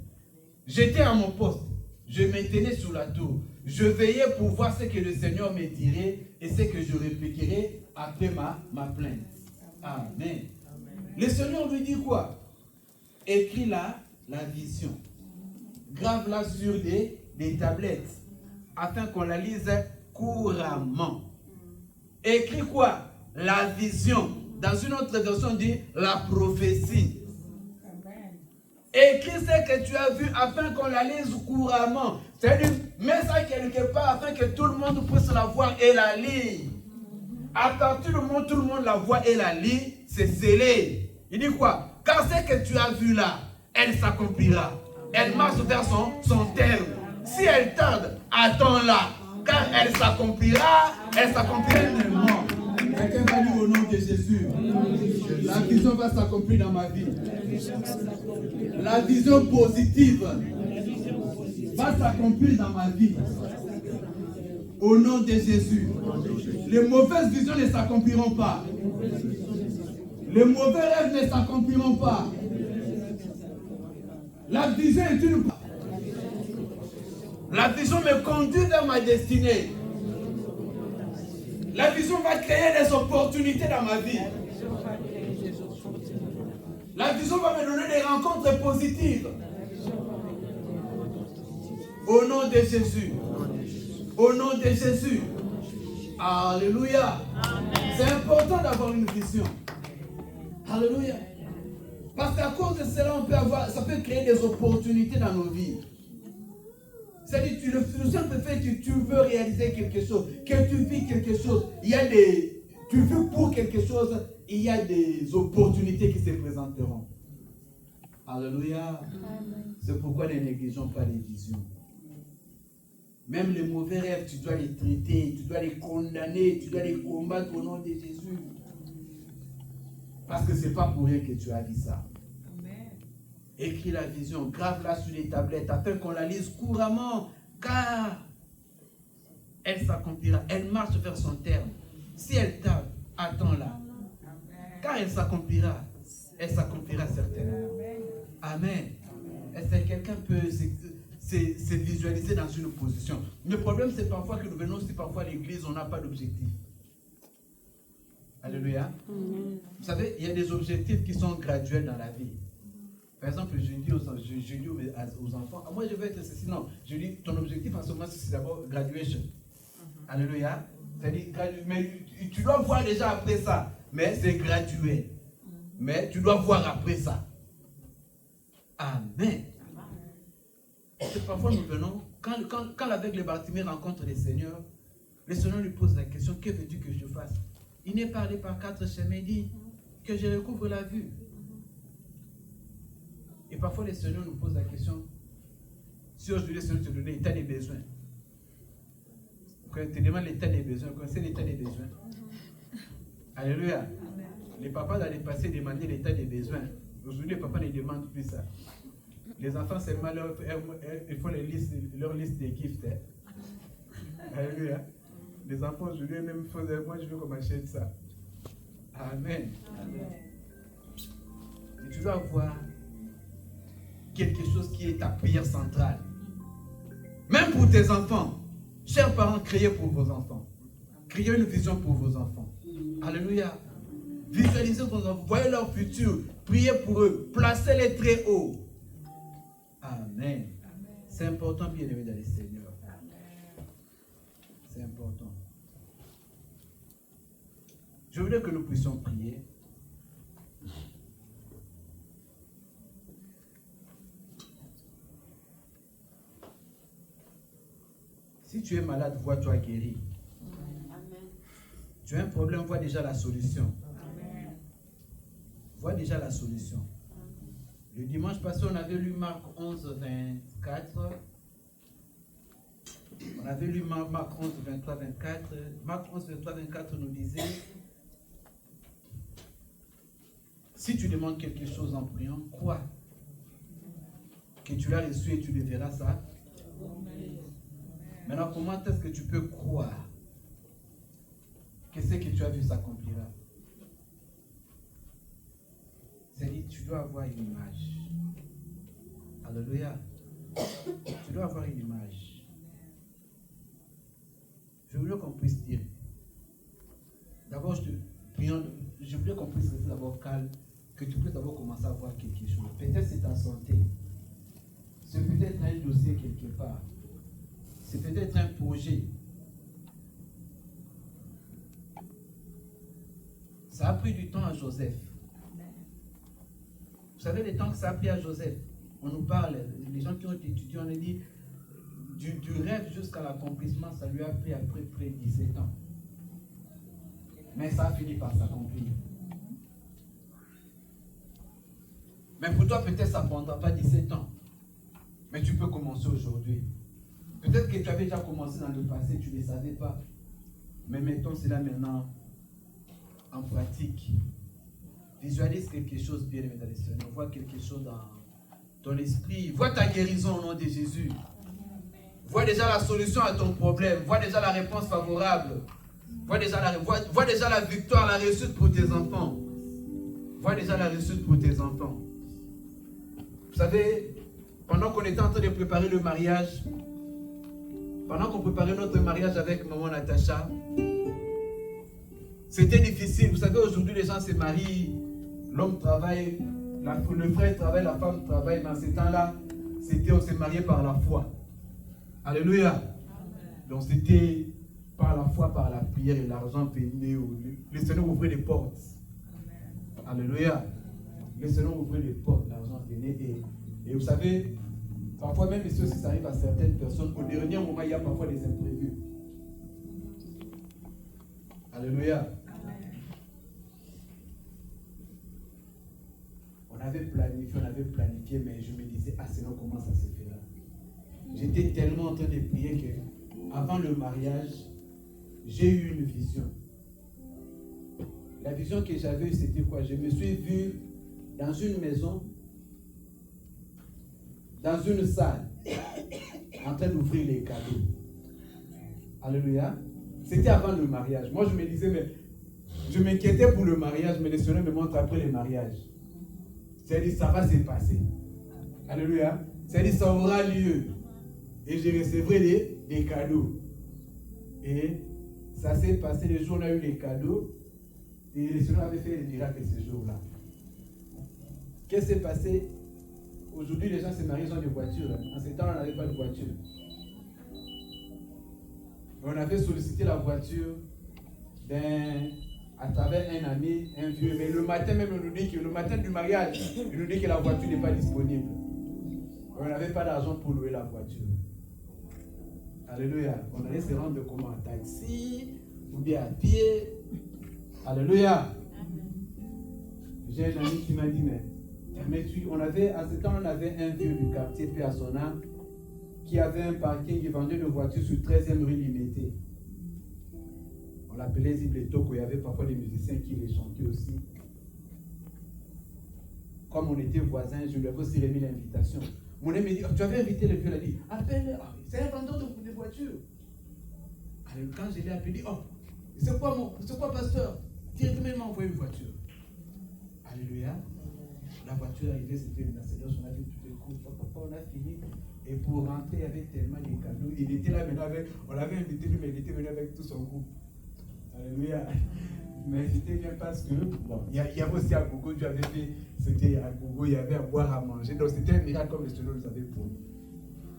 J'étais à mon poste, je me tenais sur la tour. Je veillais pour voir ce que le Seigneur me dirait et ce que je répliquerais après ma plainte. Amen. Le Seigneur lui dit quoi? Écris la vision. Grave-la sur des tablettes afin qu'on la lise couramment. Écris quoi? La vision. Dans une autre version, dit la prophétie. Écris ce que tu as vu afin qu'on la lise couramment. C'est-à-dire, mets ça quelque part afin que tout le monde puisse la voir et la lire. À partir du moment où tout le monde la voit et la lit, c'est scellé. Il dit quoi? Car ce que tu as vu là, elle s'accomplira. Elle marche vers son terme. Si elle tarde, attends-la. Car elle s'accomplira tellement. Quelqu'un va dire au nom de Jésus. La vision va s'accomplir dans ma vie. La vision positive va s'accomplir dans ma vie. Au nom de Jésus. Les mauvaises visions ne s'accompliront pas. Les mauvais rêves ne s'accompliront pas. La vision est une... La vision me conduit vers ma destinée. La vision va créer des opportunités dans ma vie. La vision va me donner des rencontres positives. Au nom de Jésus. Au nom de Jésus. Alléluia. C'est important d'avoir une vision. Alléluia. Parce qu'à cause de cela, ça peut créer des opportunités dans nos vies. C'est-à-dire, le simple fait que tu veux réaliser quelque chose, que tu vis quelque chose, tu veux pour quelque chose, il y a des opportunités qui se présenteront. Alléluia. C'est pourquoi ne négligeons pas les visions. Même les mauvais rêves, tu dois les traiter, tu dois les condamner, tu dois les combattre au nom de Jésus. Parce que ce n'est pas pour rien que tu as vu ça. Écris la vision, grave-la sur les tablettes afin qu'on la lise couramment, car elle s'accomplira, elle marche vers son terme. Si elle tarde, attends-la, car elle s'accomplira certainement. Amen. Est-ce que quelqu'un peut se visualiser dans une position? Le problème, c'est parfois que nous venons aussi parfois à l'église, on n'a pas d'objectif. Alléluia. Vous savez, il y a des objectifs qui sont graduels dans la vie. Par exemple, je dis aux enfants, moi je veux être ceci. Non, je dis, ton objectif en ce moment, c'est d'abord graduation. Alléluia. C'est-à-dire, mais tu dois voir déjà après ça. Mais c'est graduel. Mais tu dois voir après ça. Amen. C'est parfois nous venons, quand l'aveugle Bartimée rencontre le Seigneur lui pose la question, que veux-tu que je fasse? Il n'est parlé par 4 chemins, il dit que je recouvre la vue. Et parfois, le Seigneur nous pose la question, si aujourd'hui le Seigneur te donne l'état des besoins, quand il te demande l'état des besoins, vous connaissez l'état des besoins? Alléluia. Les papas dans le passé demandaient l'état des besoins. Aujourd'hui, les papas ne demandent plus ça. Les enfants seulement ils font leur liste des gifts. Alléluia. Les enfants aujourd'hui même font, moi je veux qu'on m'achète ça. Amen. Amen. Et tu dois avoir quelque chose qui est ta prière centrale. Même pour tes enfants. Chers parents, criez pour vos enfants. Créez une vision pour vos enfants. Alléluia. Visualisez vos enfants. Voyez leur futur. Priez pour eux. Placez-les très haut. Amen. C'est important, bien aimé dans le Seigneur. C'est important. Je voudrais que nous puissions prier. Si tu es malade, vois-toi guéri. Amen. Tu as un problème, vois déjà la solution. Amen. Vois déjà la solution. Amen. Le dimanche passé, on avait lu Marc 11, 24. On avait lu Marc 11, 23, 24. Marc 11, 23, 24 nous disait, si tu demandes quelque chose en priant, crois que tu l'as reçu et tu le verras ça. Maintenant, comment est-ce que tu peux croire que ce que tu as vu s'accomplira? C'est-à-dire, tu dois avoir une image. Alléluia. Tu dois avoir une image. Je voulais qu'on puisse dire. D'abord, je voulais qu'on puisse rester d'abord calme, que tu puisses d'abord commencer à voir quelque chose. Peut-être c'est ta santé. C'est peut-être un dossier quelque part. C'est peut-être un projet. Ça a pris du temps à Joseph. Vous savez le temps que ça a pris à Joseph? On nous parle, les gens qui ont étudié, on a dit, du rêve jusqu'à l'accomplissement, ça lui a pris à peu près 17 ans. Mais ça a fini par s'accomplir. Mais pour toi, peut-être ça ne prendra pas 17 ans. Mais tu peux commencer aujourd'hui. Peut-être que tu avais déjà commencé dans le passé, tu ne le savais pas. Mais mettons cela maintenant en pratique. Visualise quelque chose, bien aimé dans le Seigneur. Vois quelque chose dans ton esprit. Vois ta guérison au nom de Jésus. Vois déjà la solution à ton problème. Vois déjà la réponse favorable. Vois déjà la victoire, la réussite pour tes enfants. Vois déjà la réussite pour tes enfants. Vous savez, pendant qu'on était en train de préparer le mariage, Pendant qu'on préparait notre mariage avec maman Natacha, c'était difficile. Vous savez, aujourd'hui, les gens se marient, l'homme travaille, le frère travaille, la femme travaille. Dans ces temps-là, on se mariait par la foi. Alléluia. Donc c'était par la foi, par la prière et l'argent venait. Le Seigneur ouvrait les portes. Alléluia. Le Seigneur ouvrait les portes, l'argent venait. Et vous savez, parfois même si ça arrive à certaines personnes, au dernier moment, il y a parfois des imprévus. Alléluia. On avait planifié, mais je me disais, ah Seigneur, comment ça se fait là? J'étais tellement en train de prier que, avant le mariage, j'ai eu une vision. La vision que j'avais eue, c'était quoi? Je me suis vu dans une maison, dans une salle, en train d'ouvrir les cadeaux. Alléluia. C'était avant le mariage. Moi, je me disais, mais je m'inquiétais pour le mariage, mais le Seigneur me montre après le mariage. C'est-à-dire, ça va se passer. Alléluia. C'est-à-dire, ça aura lieu. Et je recevrai des cadeaux. Et ça s'est passé, le jour où on a eu les cadeaux. Et le Seigneur avait fait le miracle ce jour-là. Qu'est-ce qui s'est passé? Aujourd'hui, les gens se marient, ils ont des voitures. En ce temps, on n'avait pas de voiture. On avait sollicité la voiture à travers un ami, un vieux. Mais le matin même, on nous dit que le matin du mariage, il nous dit que la voiture n'est pas disponible. On n'avait pas d'argent pour louer la voiture. Alléluia. On allait se rendre comment? En taxi, ou bien à pied. Alléluia. J'ai un ami qui m'a dit, mais à ce temps, on avait un vieux du quartier, puis à son âme, qui avait un parking, qui vendait une voiture sur 13e rue Limété. On l'appelait Zibletoko, il y avait parfois des musiciens qui les chantaient aussi. Comme on était voisins, je lui avais aussi remis l'invitation. Mon ami me dit, tu avais invité le vieux, il a dit, appelle, c'est un vendeur de voitures. Alors quand je l'ai appelé, il dit, c'est quoi pasteur? Directement, il m'a envoyé une voiture. Alléluia. La voiture est arrivée, c'était une Mercedes, on a fait tout le coup, on a fini. Et pour rentrer, il y avait tellement de cadeaux. Il était là maintenant on l'avait invité, lui, mais il était venu avec tout son groupe. Alléluia. Mais c'était bien parce que, il y avait aussi à Gogo, Dieu avait fait, c'était à Gogo, il y avait à boire, à manger. Donc c'était un miracle comme le Seigneur nous avait promis.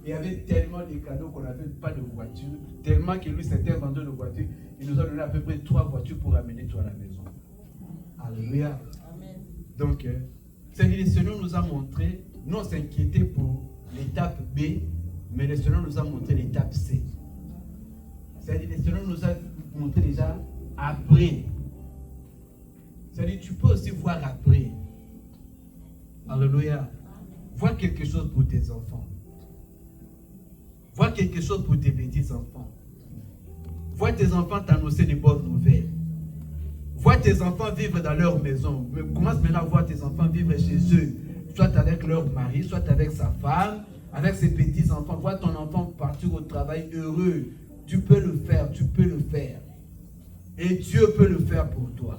Il y avait tellement de cadeaux qu'on n'avait pas de voiture, tellement que lui, c'était un vendeur de voitures. Il nous a donné à peu près 3 voitures pour amener tout à la maison. Alléluia. Amen. Donc, le Seigneur nous a montré, nous on s'inquiétait pour l'étape B, mais le Seigneur nous a montré l'étape C. C'est-à-dire, le Seigneur nous a montré déjà après. C'est-à-dire, tu peux aussi voir après. Alléluia. Vois quelque chose pour tes enfants. Vois quelque chose pour tes petits-enfants. Vois tes enfants t'annoncer des bonnes nouvelles. Vois tes enfants vivre dans leur maison. Commence maintenant à voir tes enfants vivre chez eux. Soit avec leur mari, soit avec sa femme, avec ses petits-enfants. Vois ton enfant partir au travail heureux. Tu peux le faire, tu peux le faire. Et Dieu peut le faire pour toi.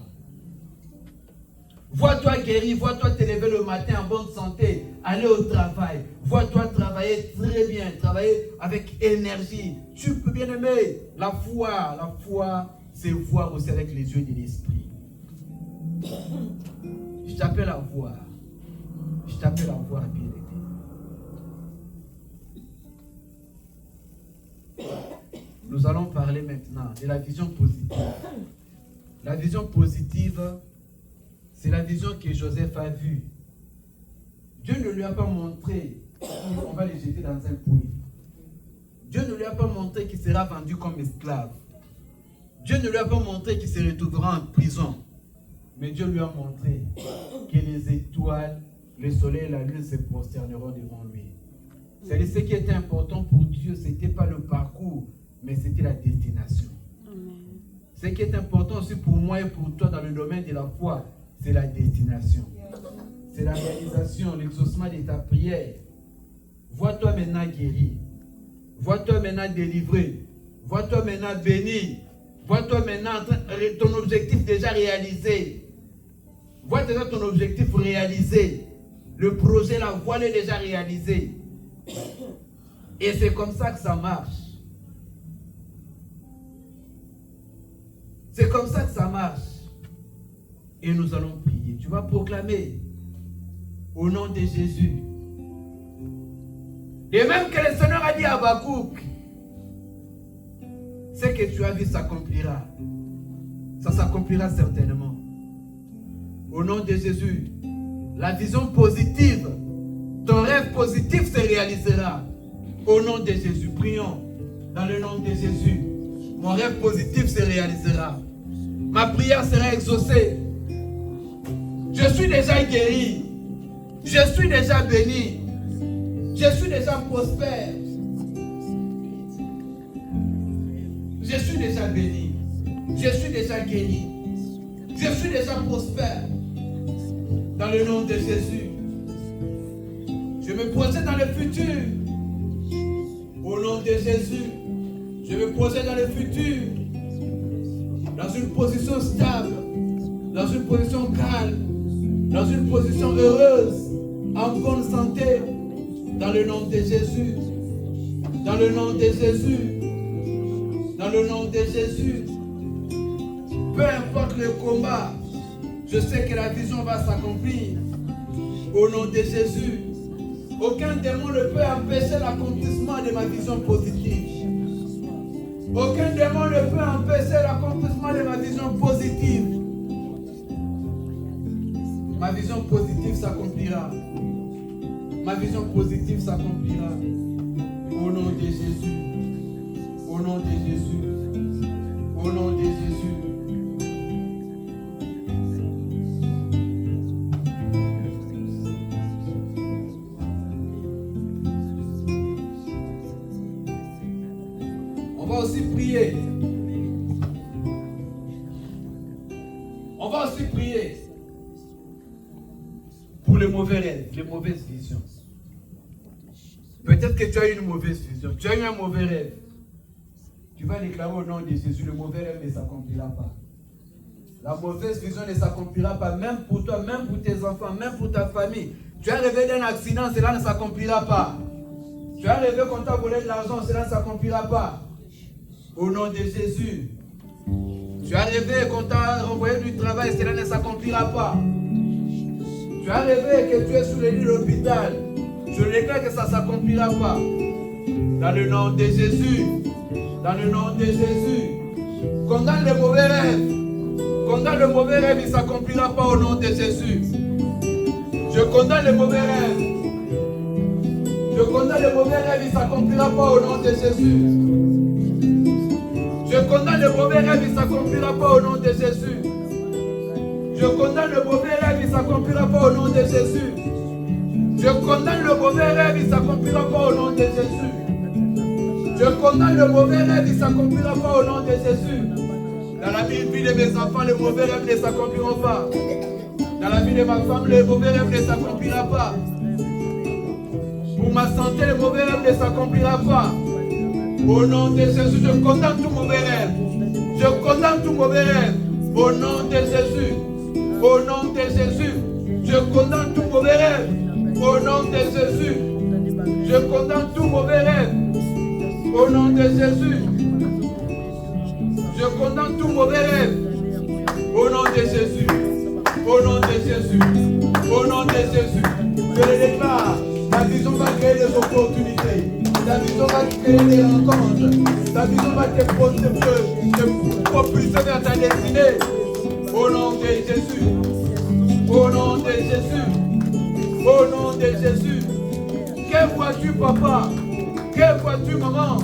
Vois-toi guéri, vois-toi te lever le matin en bonne santé, aller au travail. Vois-toi travailler très bien, travailler avec énergie. Tu peux bien aimer. La foi, c'est voir aussi avec les yeux de l'esprit. Je t'appelle à voir. Je t'appelle à voir bien aimé. Nous allons parler maintenant de la vision positive. La vision positive, c'est la vision que Joseph a vue. Dieu ne lui a pas montré qu'on va le jeter dans un puits. Dieu ne lui a pas montré qu'il sera vendu comme esclave. Dieu ne lui a pas montré qu'il se retrouvera en prison. Mais Dieu lui a montré que les étoiles, le soleil et la lune se prosterneront devant lui. C'est ce qui était important pour Dieu, ce n'était pas le parcours, mais c'était la destination. Amen. Ce qui est important aussi pour moi et pour toi dans le domaine de la foi, c'est la destination. C'est la réalisation, l'exaucement de ta prière. Vois-toi maintenant guéri. Vois-toi maintenant délivré. Vois-toi maintenant béni. Vois-toi maintenant ton objectif déjà réalisé. Vois déjà ton objectif réalisé. Le projet, la voile est déjà réalisé. Et c'est comme ça que ça marche. C'est comme ça que ça marche. Et nous allons prier. Tu vas proclamer au nom de Jésus. Et même que le Seigneur a dit à Habakkuk, ce que tu as vu s'accomplira. Ça s'accomplira certainement. Au nom de Jésus, la vision positive, ton rêve positif se réalisera. Au nom de Jésus, prions dans le nom de Jésus. Mon rêve positif se réalisera. Ma prière sera exaucée. Je suis déjà guéri. Je suis déjà béni. Je suis déjà prospère. Je suis déjà béni. Je suis déjà guéri. Je suis déjà prospère. Dans le nom de Jésus. Je me projette dans le futur. Au nom de Jésus. Je me projette dans le futur. Dans une position stable. Dans une position calme. Dans une position heureuse. En bonne santé. Dans le nom de Jésus. Dans le nom de Jésus. Dans le nom de Jésus. Peu importe le combat, je sais que la vision va s'accomplir. Au nom de Jésus. Aucun démon ne peut empêcher l'accomplissement de ma vision positive. Aucun démon ne peut empêcher l'accomplissement de ma vision positive. Ma vision positive s'accomplira. Ma vision positive s'accomplira. Au nom de Jésus. Au nom de Jésus. Au nom de Jésus. On va aussi prier. On va aussi prier pour les mauvais rêves, les mauvaises visions. Peut-être que tu as eu une mauvaise vision, tu as eu un mauvais rêve. Tu vas déclarer au nom de Jésus, le mauvais rêve ne s'accomplira pas. La mauvaise vision ne s'accomplira pas, même pour toi, même pour tes enfants, même pour ta famille. Tu as rêvé d'un accident, cela ne s'accomplira pas. Tu as rêvé qu'on t'a volé de l'argent, cela ne s'accomplira pas. Au nom de Jésus. Tu as rêvé qu'on t'a envoyé du travail, cela ne s'accomplira pas. Tu as rêvé que tu es sous le lit de l'hôpital. Je déclare que ça ne s'accomplira pas. Dans le nom de Jésus. Dans le nom de Jésus. Condamne le mauvais rêve. Condamne le mauvais rêve, il ne s'accomplira pas au nom de Jésus. Je condamne le mauvais rêve. Je condamne le mauvais rêve, il ne s'accomplira pas au nom de Jésus. Je condamne le mauvais rêve, il ne s'accomplira pas au nom de Jésus. Je condamne le mauvais rêve, il ne s'accomplira pas au nom de Jésus. Je condamne le mauvais rêve, il ne s'accomplira pas au nom de Jésus. Je condamne le mauvais rêve, il ne s'accomplira pas au nom de Jésus. Dans la vie de mes enfants, les mauvais rêves ne s'accompliront pas. Dans la vie de ma femme, les mauvais rêves ne s'accomplira pas. Pour ma santé, les mauvais rêves ne s'accomplira pas. Au nom de Jésus, je condamne tout mauvais rêve. Je condamne tout mauvais rêve. Au nom de Jésus. Au nom de Jésus. Je condamne tout mauvais rêve. Au nom de Jésus. Je condamne tout mauvais rêve. Au nom de Jésus. Je condamne tout mauvais rêve. Au nom de Jésus. Au nom de Jésus. Au nom de Jésus. Je le déclare. Ta vision va créer des opportunités. Ta vision va créer des rencontres. Ta vision va te propulser vers ta destinée. Au nom de Jésus. Au nom de Jésus. Au nom de Jésus. Que vois-tu, papa? Que vois-tu, maman?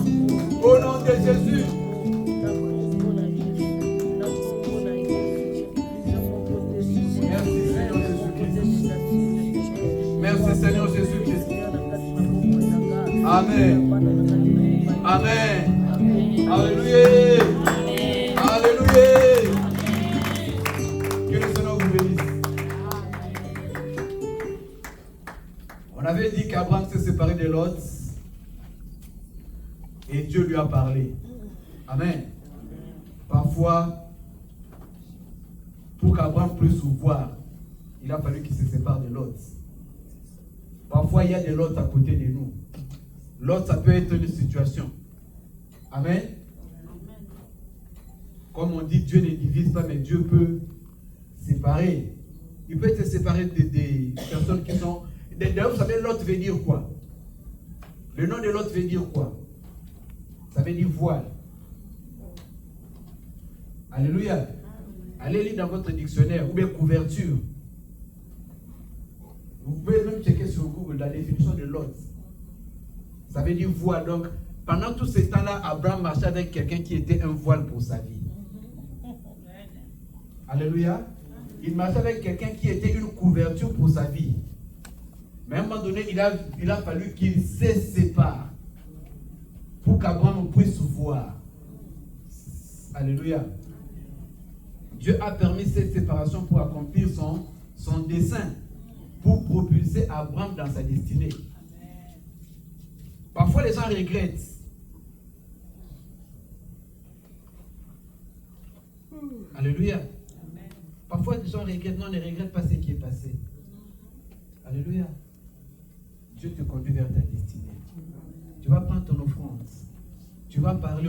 Au nom de Jésus. Merci, Seigneur Jésus-Christ. Amen. Amen. Alléluia. Alléluia. Que le Seigneur vous bénisse. On avait dit qu'Abraham s'est séparé de Lot et Dieu lui a parlé. Amen. Parfois, pour qu'Abraham puisse voir, il a fallu qu'il se sépare de Lot. Parfois, il y a des Lot à côté de nous. Lot, ça peut être une situation. Amen. Comme on dit, Dieu ne divise pas, mais Dieu peut séparer. Il peut te séparer des personnes qui sont... D'ailleurs, vous savez, l'autre veut dire quoi? Le nom de l'autre veut dire quoi? Ça veut dire voile. Alléluia. Allez lire dans votre dictionnaire, ou bien couverture. Vous pouvez même checker sur Google la définition de l'autre. Ça veut dire voile. Donc, pendant tout ce temps-là, Abraham marchait avec quelqu'un qui était un voile pour sa vie. Alléluia. Il marchait avec quelqu'un qui était une couverture pour sa vie. Mais à un moment donné, il a fallu qu'il se sépare pour qu'Abraham puisse voir. Alléluia. Dieu a permis cette séparation pour accomplir son dessein, pour propulser Abraham dans sa destinée. Parfois, les gens regrettent. Alléluia. Parfois, les gens regrettent. Non, ne regrette pas ce qui est passé. Alléluia. Dieu te conduit vers ta destinée. Tu vas prendre ton offrande. Tu vas parler au